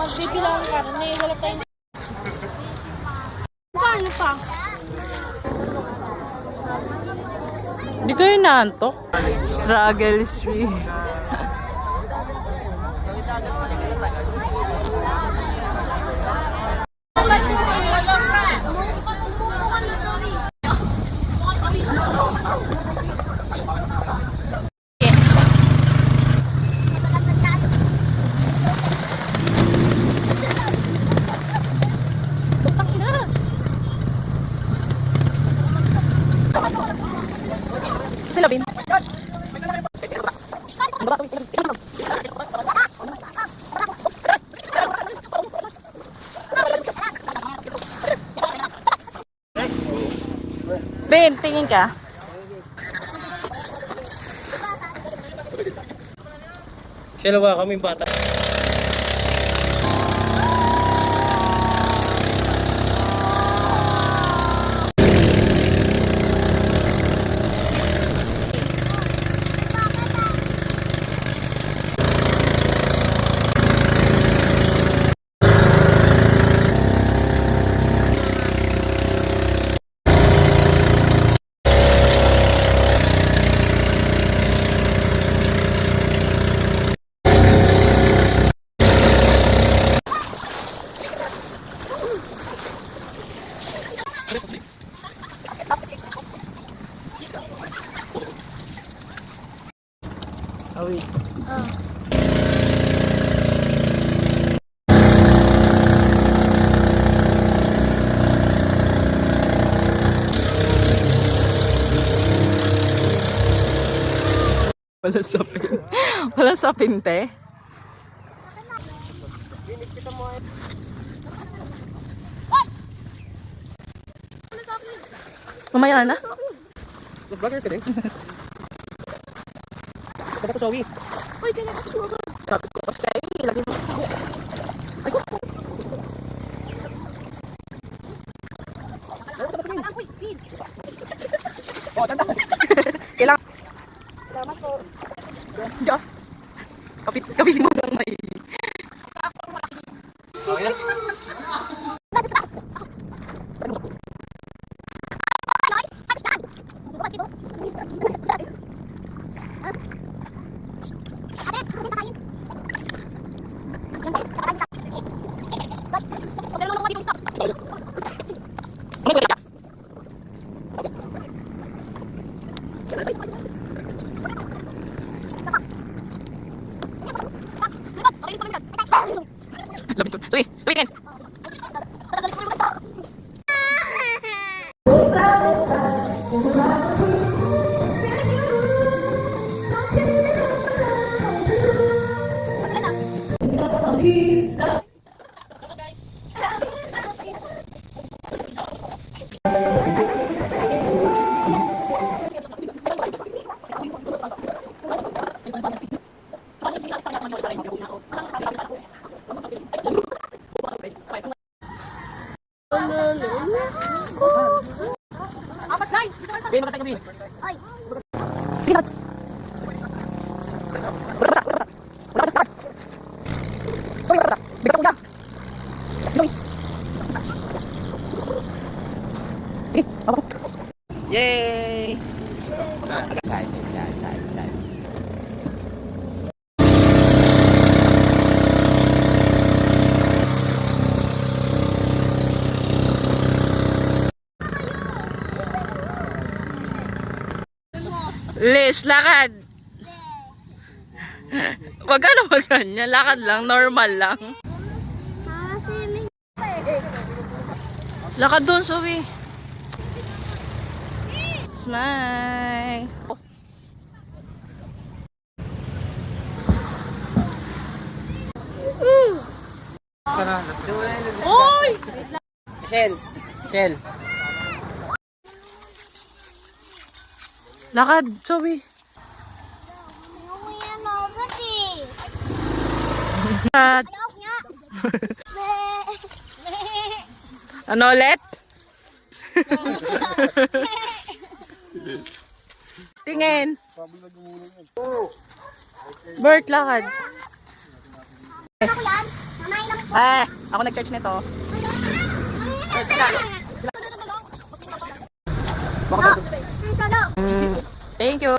magbibilang ka na wala tayong... Paano pa? Hindi kayo naantok? Struggle street. Sila Bin. Ben, tingin ka. Siya kami bata. Awi. Wala sa pin. Wala sa pinte. Mamaya na. Vloggers ka din? Dapat ko sawi. Uy, kinakasuwa. Sabi ko kasi, lagi mo. Ay, ko. Oh, tanda. Kailangan. Salamat po. Diyan. Kapit mo lang may. Okay. Labit ko. Tuwi, kan. Bin, makatay ka, Bin. Ay. Sige, lakad. Basta. Lakad. Bigat mo na. Sige, ako. Yay! Liz, lakad. Wag ka na ganyan. Lakad lang, normal lang. Lakad doon, Zoe. Smile. Oy! Shell. Lakad, Zoe. Lakad. Ano ulit? Tingin. Bert, lakad. Ano ko yan? Mamain lang Ako nag-charge nito. Thank you.